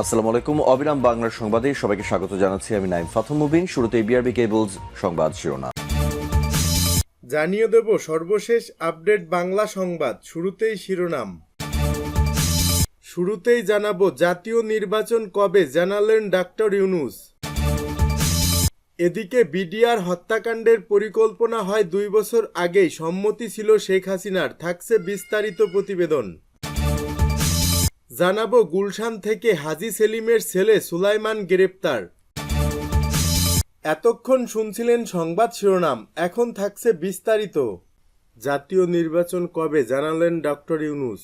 আসসালামু আলাইকুম। অবিরাম বাংলার সংবাদে সবাইকে স্বাগত জানাচ্ছি। আমি নাইম ফাথম মুবিন। শুরুতে বিআরবি কেবলস সংবাদ শিরোনাম। জানিয়ে দেব সর্বশেষ আপডেট বাংলা সংবাদ। শুরুতেই শিরোনাম। শুরুতেই জানাবো জাতীয় নির্বাচন কবে, জানালেন ডক্টর ইউনূস। এদিকে বিডিআর হত্যাকাণ্ডের পরিকল্পনা হয় 2 বছর আগেই, সম্মতি ছিল শেখ হাসিনার। থাকছে বিস্তারিত প্রতিবেদন। জানাবো গুলশান থেকে হাজী সেলিমের ছেলে সুলাইমান গ্রেপ্তার। এতক্ষণ শুনছিলেন সংবাদ শিরোনাম, এখন থাকছে বিস্তারিত। জাতীয় নির্বাচন কবে, জানালেন ডক্টর ইউনূস।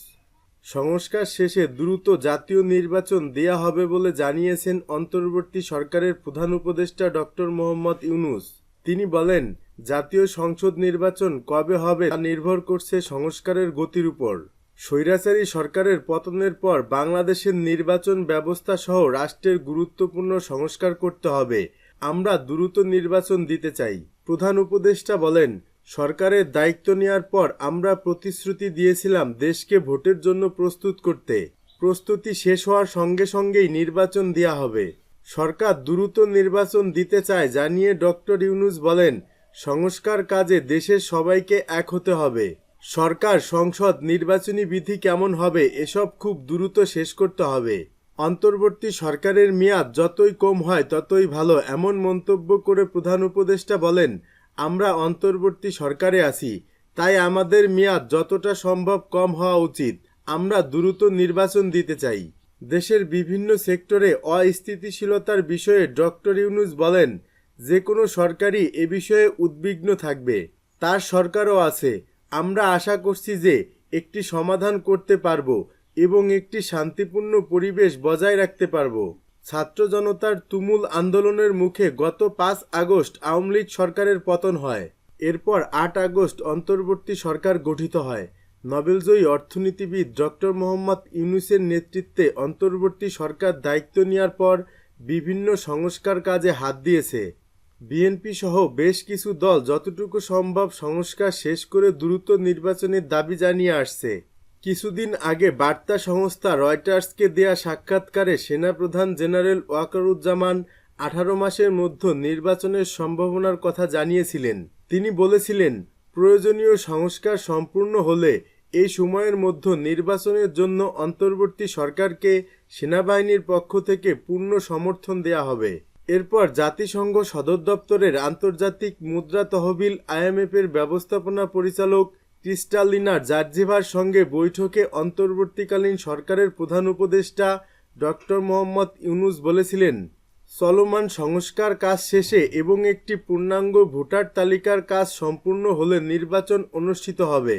সংস্কার শেষে দ্রুত জাতীয় নির্বাচন দেয়া হবে বলে জানিয়েছেন অন্তর্বর্তী সরকারের প্রধান উপদেষ্টা ডক্টর মোহাম্মদ ইউনূস। তিনি বলেন, জাতীয় সংসদ নির্বাচন কবে হবে তা নির্ভর করছে সংস্কারের গতির উপর। স্বৈরাচারী সরকারের পতনের পর বাংলাদেশের নির্বাচন ব্যবস্থা সহ রাষ্ট্রের গুরুত্বপূর্ণ সংস্কার করতে হবে। আমরা দ্রুত নির্বাচন দিতে চাই। প্রধান উপদেষ্টা বলেন, সরকারের দায়িত্ব নেওয়ার পর আমরা প্রতিশ্রুতি দিয়েছিলাম দেশকে ভোটের জন্য প্রস্তুত করতে। প্রস্তুতি শেষ হওয়ার সঙ্গে সঙ্গেই নির্বাচন দেয়া হবে। সরকার দ্রুত নির্বাচন দিতে চায় জানিয়ে ডক্টর ইউনূস বলেন, সংস্কার কাজে দেশের সবাইকে এক হতে হবে। সরকার, সংসদ, নির্বাচনী বিধি কেমন হবে এসব খুব দ্রুত শেষ করতে হবে। অন্তর্বর্তী সরকারের মেয়াদ যতই কম হয় ততই ভালো, এমন মন্তব্য করে প্রধান উপদেষ্টা বলেন, আমরা অন্তর্বর্তী সরকারে আছি, তাই আমাদের মেয়াদ যতটা সম্ভব কম হওয়া উচিত। আমরা দ্রুত নির্বাচন দিতে চাই। দেশের বিভিন্ন সেক্টরে অস্থিতিশীলতার বিষয়ে ডক্টর ইউনূস বলেন, যে কোনো সরকারই এ বিষয়ে উদ্বিগ্ন থাকবে। তার সরকারও আছে। আমরা আশা করছি যে একটি সমাধান করতে পারব এবং একটি শান্তিপূর্ণ পরিবেশ বজায় রাখতে পারব। ছাত্র জনতার তুমুল আন্দোলনের মুখে গত 5 আগস্ট আওয়ামী লীগ সরকারের পতন হয়। এরপর 8 আগস্ট অন্তর্বর্তী সরকার গঠিত হয়। নোবেলজয়ী অর্থনীতিবিদ ডক্টর মোহাম্মদ ইউনূসের নেতৃত্বে অন্তর্বর্তী সরকার দায়িত্ব নেওয়ার পর বিভিন্ন সংস্কার কাজে হাত দিয়েছে। বিএনপি সহ বেশ কিছু দল যতটুকু সম্ভব সংস্কার শেষ করে দ্রুত নির্বাচনের দাবি জানিয়ে আসছে। কিছুদিন আগে বার্তা সংস্থা রয়টার্সকে দেয়া সাক্ষাৎকারে সেনাপ্রধান জেনারেল ওয়াকারুজ্জামান 18 মাসের মধ্যে নির্বাচনের সম্ভাবনার কথা জানিয়েছিলেন। তিনি বলেছিলেন, প্রয়োজনীয় সংস্কার সম্পূর্ণ হলে এই সময়ের মধ্যে নির্বাচনের জন্য অন্তর্বর্তী সরকারকে সেনাবাহিনীর পক্ষ থেকে পূর্ণ সমর্থন দেয়া হবে। এরপর জাতিসংঘ সদর দপ্তরের আন্তর্জাতিক মুদ্রা তহবিল IMF-এর ব্যবস্থাপনা পরিচালক ক্রিস্টালিনা জার্জিভার সঙ্গে বৈঠকে অন্তর্বর্তীকালীন সরকারের প্রধান উপদেষ্টা ডক্টর মোহাম্মদ ইউনূস বলেছিলেন, চলমান সংস্কার কাজ শেষে এবং একটি পূর্ণাঙ্গ ভোটার তালিকার কাজ সম্পূর্ণ হলে নির্বাচন অনুষ্ঠিত হবে।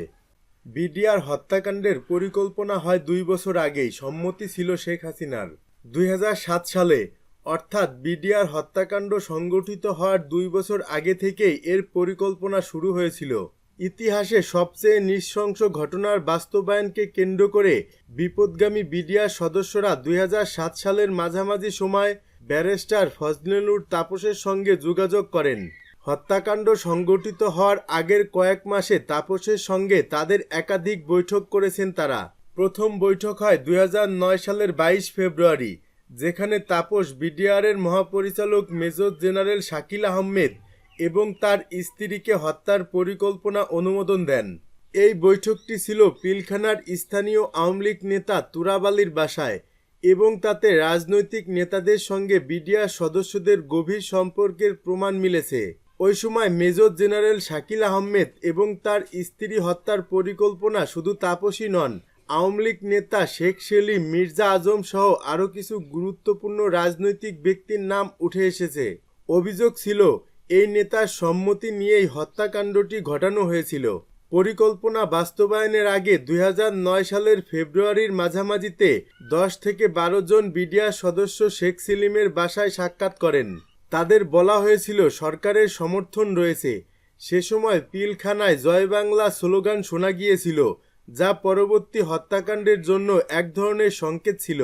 বিডিআর হত্যাকাণ্ডের পরিকল্পনা হয় 2 বছর আগেই, সম্মতি ছিল শেখ হাসিনার। 2007 সালে, অর্থাৎ বিডিআর হত্যাকাণ্ড সংগঠিত হওয়ার 2 বছর আগে থেকেই এর পরিকল্পনা শুরু হয়েছিল। ইতিহাসে সবচেয়ে নৃশংস ঘটনার বাস্তবায়নকে কেন্দ্র করে বিপথগামী বিডিআর সদস্যরা 2007 সালের মাঝামাঝি সময় ব্যারিস্টার ফজলেনুর তাপসের সঙ্গে যোগাযোগ করেন। হত্যাকাণ্ড সংগঠিত হওয়ার আগের কয়েক মাসে তাপসের সঙ্গে তাদের একাধিক বৈঠক করেছেন তারা। প্রথম বৈঠক হয় 2009 সালের 22 ফেব্রুয়ারি, যেখানে তাপস বিডিআরের মহাপরিচালক মেজর জেনারেল শাকিল আহমেদ এবং তার স্ত্রীকে হত্যার পরিকল্পনা অনুমোদন দেন। এই বৈঠকটি ছিল পিলখানার স্থানীয় আওয়ামী লীগ নেতা তুরাব আলীর বাসায় এবং তাতে রাজনৈতিক নেতাদের সঙ্গে বিডিআর সদস্যদের গভীর সম্পর্কের প্রমাণ মিলেছে। ওই সময় মেজর জেনারেল শাকিল আহমেদ এবং তার স্ত্রী হত্যার পরিকল্পনা শুধু তাপসই নন, আওয়ামী লীগ নেতা শেখ সেলিম, মির্জা আজম সহ আরও কিছু গুরুত্বপূর্ণ রাজনৈতিক ব্যক্তির নাম উঠে এসেছে। অভিযোগ ছিল এই নেতার সম্মতি নিয়েই হত্যাকাণ্ডটি ঘটানো হয়েছিল। পরিকল্পনা বাস্তবায়নের আগে 2009 সালের ফেব্রুয়ারির মাঝামাঝিতে 10 থেকে 12 জন বিডিআর সদস্য শেখ সেলিমের বাসায় সাক্ষাৎ করেন। তাদের বলা হয়েছিল সরকারের সমর্থন রয়েছে। সে সময় পিলখানায় জয় বাংলা স্লোগান শোনা গিয়েছিল, যা পরবর্তী হত্যাকাণ্ডের জন্য এক ধরনের সংকেত ছিল।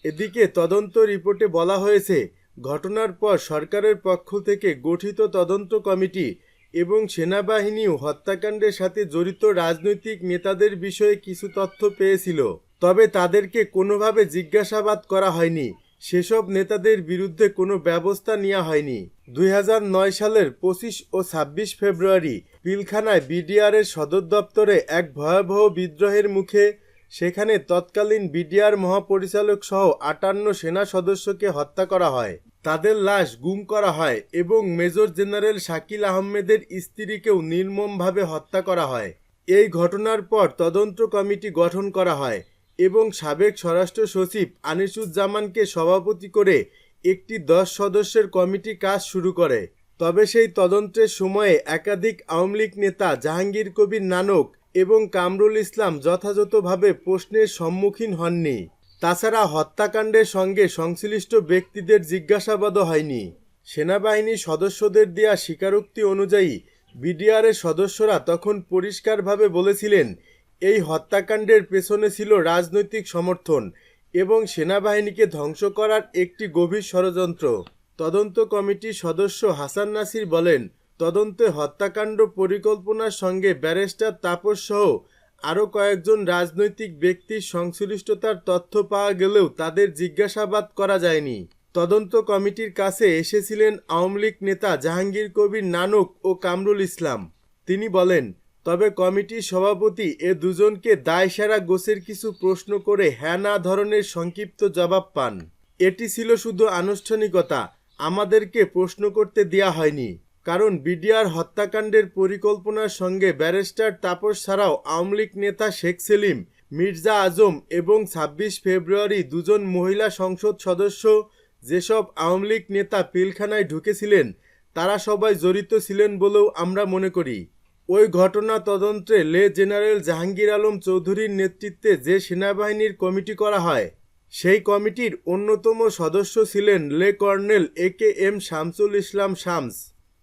এদিকে তদন্ত রিপোর্টে বলা হয়েছে, ঘটনার পর সরকারের পক্ষ থেকে গঠিত তদন্ত কমিটি এবং সেনাবাহিনীও হত্যাকাণ্ডের সাথে জড়িত রাজনৈতিক নেতাদের বিষয়ে কিছু তথ্য পেয়েছিল, তবে তাদেরকে কোনোভাবে জিজ্ঞাসাবাদ করা হয়নি। সেসব নেতাদের বিরুদ্ধে কোনো ব্যবস্থা নেওয়া হয়নি। 2009 সালের 25 ও 26 ফেব্রুয়ারি পিলখানায় বিডিআরের সদর দপ্তরে এক ভয়াবহ বিদ্রোহের মুখে সেখানে তৎকালীন বিডিআর মহাপরিচালক সহ 58 সেনা সদস্যকে হত্যা করা হয়। তাদের লাশ গুম করা হয় এবং মেজর জেনারেল শাকিল আহমেদের স্ত্রীকেও নির্মমভাবে হত্যা করা হয়। এই ঘটনার পর তদন্ত কমিটি গঠন করা হয় এবং সাবেক স্বরাষ্ট্র সচিব আনিসুজ্জামানকে সভাপতি করে একটি 10 সদস্যের কমিটি কাজ শুরু করে। তবে সেই তদন্তের সময়ে একাধিক আওয়ামী লীগ নেতা জাহাঙ্গীর কবির নানক এবং কামরুল ইসলাম যথাযথভাবে প্রশ্নের সম্মুখীন হননি। তাছাড়া হত্যাকাণ্ডের সঙ্গে সংশ্লিষ্ট ব্যক্তিদের জিজ্ঞাসাবাদও হয়নি। সেনাবাহিনীর সদস্যদের দেয়া স্বীকারোক্তি অনুযায়ী বিডিআরের সদস্যরা তখন পরিষ্কারভাবে বলেছিলেন এই হত্যাকাণ্ডের পেছনে ছিল রাজনৈতিক সমর্থন এবং সেনাবাহিনীকে ধ্বংস করার একটি গভীর ষড়যন্ত্র। তদন্ত কমিটির সদস্য হাসান নাসির বলেন, তদন্তে হত্যাকাণ্ড পরিকল্পনার সঙ্গে ব্যারিস্টার তাপস সহ আরও কয়েকজন রাজনৈতিক ব্যক্তির সংশ্লিষ্টতার তথ্য পাওয়া গেলেও তাদের জিজ্ঞাসাবাদ করা যায়নি। তদন্ত কমিটির কাছে এসেছিলেন আওয়ামী লীগ নেতা জাহাঙ্গীর কবির নানক ও কামরুল ইসলাম। তিনি বলেন, তবে কমিটির সভাপতি এ দুজনকে দায়সারা গোছের কিছু প্রশ্ন করে হ্যাঁ না ধরনের সংক্ষিপ্ত জবাব পান। এটি ছিল শুধু আনুষ্ঠানিকতা, আমাদেরকে প্রশ্ন করতে দেয়া হয়নি। কারণ বিডিআর হত্যাকাণ্ডের পরিকল্পনার সঙ্গে ব্যারিস্টার তাপস ছাড়াও আওয়ামী লীগ নেতা শেখ সেলিম, মির্জা আজম এবং 26 ফেব্রুয়ারি দুজন মহিলা সংসদ সদস্য যেসব আওয়ামী লীগ নেতা পিলখানায় ঢুকেছিলেন তারা সবাই জড়িত ছিলেন বলেও আমরা মনে করি। ওই ঘটনা তদন্তে লে জেনারেল জাহাঙ্গীর আলম চৌধুরীর নেতৃত্বে যে সেনাবাহিনীর কমিটি করা হয় সেই কমিটির অন্যতম সদস্য ছিলেন লে কর্নেল AKM শামসুল ইসলাম শামস।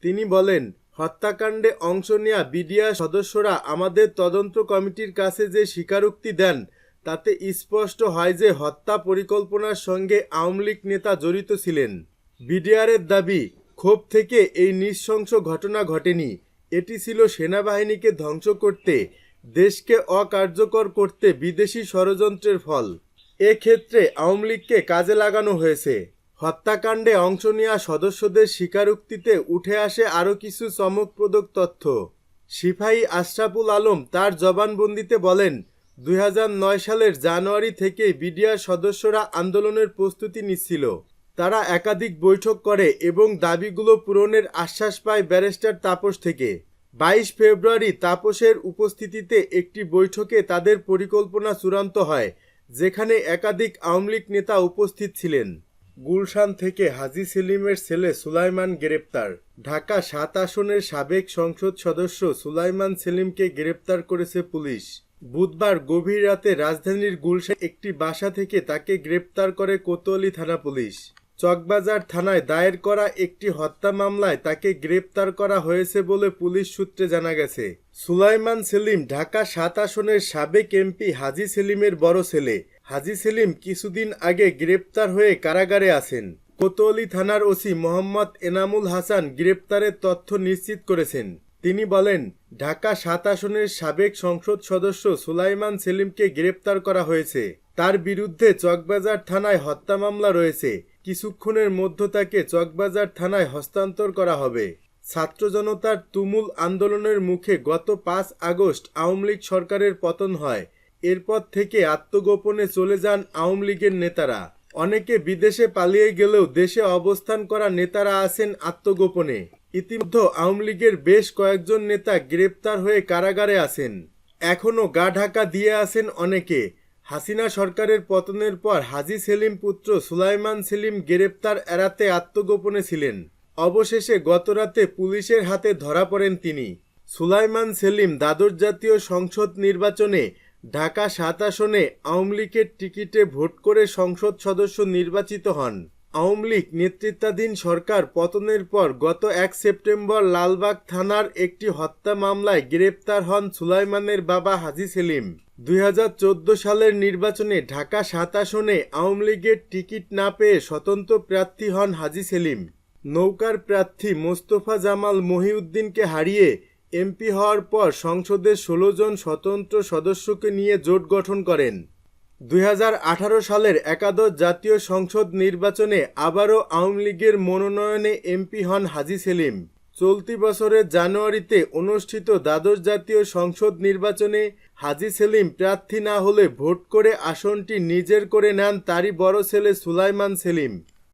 তিনি বলেন, হত্যাকাণ্ডে অংশ নেয়া বিডিআর সদস্যরা আমাদের তদন্ত কমিটির কাছে যে স্বীকারোক্তি দেন তাতে স্পষ্ট হয় যে হত্যা পরিকল্পনার সঙ্গে আওয়ামী লীগ নেতা জড়িত ছিলেন। বিডিআরের দাবি, ক্ষোভ থেকে এই নৃশংস ঘটনা ঘটেনি, এটি ছিল সেনাবাহিনীকে ধ্বংস করতে, দেশকে অকার্যকর করতে বিদেশি ষড়যন্ত্রের ফল। এক্ষেত্রে আওয়ামী লীগকে কাজে লাগানো হয়েছে। হত্যাকাণ্ডে অংশ নেওয়া সদস্যদের স্বীকারোক্তিতে উঠে আসে আরও কিছু চমকপ্রদ তথ্য। সিপাহী আশরাফুল আলম তার জবানবন্দিতে বলেন, 2009 সালের জানুয়ারি থেকেই বিডিআর সদস্যরা আন্দোলনের প্রস্তুতি নিচ্ছিল। তারা একাধিক বৈঠক করে এবং দাবিগুলো পূরণের আশ্বাস পায় ব্যারিস্টার তাপস থেকে। 22 ফেব্রুয়ারি তাপসের উপস্থিতিতে একটি বৈঠকে তাদের পরিকল্পনা চূড়ান্ত হয়, যেখানে একাধিক আওয়ামী লীগ নেতা উপস্থিত ছিলেন। গুলশান থেকে হাজী সেলিমের ছেলে সুলাইমান গ্রেপ্তার। ঢাকা 7 আসনের সাবেক সংসদ সদস্য সুলাইমান সেলিমকে গ্রেপ্তার করেছে পুলিশ। বুধবার গভীর রাতে রাজধানীর গুলশান একটি বাসা থেকে তাকে গ্রেপ্তার করে কোতোয়ালি থানা পুলিশ। চকবাজার থানায় দায়ের করা একটি হত্যা মামলায় তাকে গ্রেপ্তার করা হয়েছে বলে পুলিশ সূত্রে জানা গেছে। সুলাইমান সেলিম ঢাকা 7 আসনের সাবেক এমপি হাজী সেলিমের বড় ছেলে। হাজী সেলিম কিছুদিন আগে গ্রেপ্তার হয়ে কারাগারে আছেন। কোতোয়ালি থানার ওসি মোহাম্মদ এনামুল হাসান গ্রেপ্তারের তথ্য নিশ্চিত করেছেন। তিনি বলেন, ঢাকা 7 আসনের সাবেক সংসদ সদস্য সুলাইমান সেলিমকে গ্রেপ্তার করা হয়েছে। তার বিরুদ্ধে চকবাজার থানায় হত্যা মামলা রয়েছে। কিছুক্ষণের মধ্যে তাকে চকবাজার থানায় হস্তান্তর করা হবে। ছাত্র জনতার তুমুল আন্দোলনের মুখে গত 5 আগস্ট আওয়ামী লীগ সরকারের পতন হয়। এরপর থেকে আত্মগোপনে চলে যান আওয়ামী লীগের নেতারা। অনেকে বিদেশে পালিয়ে গেলেও দেশে অবস্থান করা নেতারা আছেন আত্মগোপনে। ইতিমধ্যে আওয়ামী লীগের বেশ কয়েকজন নেতা গ্রেপ্তার হয়ে কারাগারে আছেন। এখনও গা ঢাকা দিয়ে আছেন অনেকে। হাসিনা সরকারের পতনের পর হাজী সেলিম পুত্র সুলাইমান সেলিম গ্রেপ্তার এড়াতে আত্মগোপনে ছিলেন। অবশেষে গতরাতে পুলিশের হাতে ধরা পড়েন তিনি। সুলাইমান সেলিম দ্বাদশ জাতীয় সংসদ নির্বাচনে ঢাকা 7 আসনে আওয়ামী লীগের টিকিটে ভোট করে সংসদ সদস্য নির্বাচিত হন। আওয়ামী লীগ নেতৃত্বাধীন সরকার পতনের পর গত 1 সেপ্টেম্বর লালবাগ থানার একটি হত্যা মামলায় গ্রেপ্তার হন সুলাইমানের বাবা হাজী সেলিম। 2014 সালের নির্বাচনে ঢাকা 7 আসনে আওয়ামী লীগের টিকিট না পেয়ে স্বতন্ত্র প্রার্থী হন হাজী সেলিম। নৌকার প্রার্থী মোস্তফা জামাল মহিউদ্দিনকে হারিয়ে এমপি হওয়ার পর সংসদের 16 জন স্বতন্ত্র সদস্যকে নিয়ে জোট গঠন করেন। 2018 সালের একাদশ জাতীয় সংসদ নির্বাচনে আবারও আওয়ামী লীগের মনোনয়নে এমপি হন হাজী সেলিম। চলতি বছরের জানুয়ারিতে অনুষ্ঠিত দ্বাদশ জাতীয় সংসদ নির্বাচনে হাজী সেলিম প্রার্থী না হলে ভোট করে আসনটি নিজের করে নেন তারই বড় ছেলে সুলাইমান সেলিম।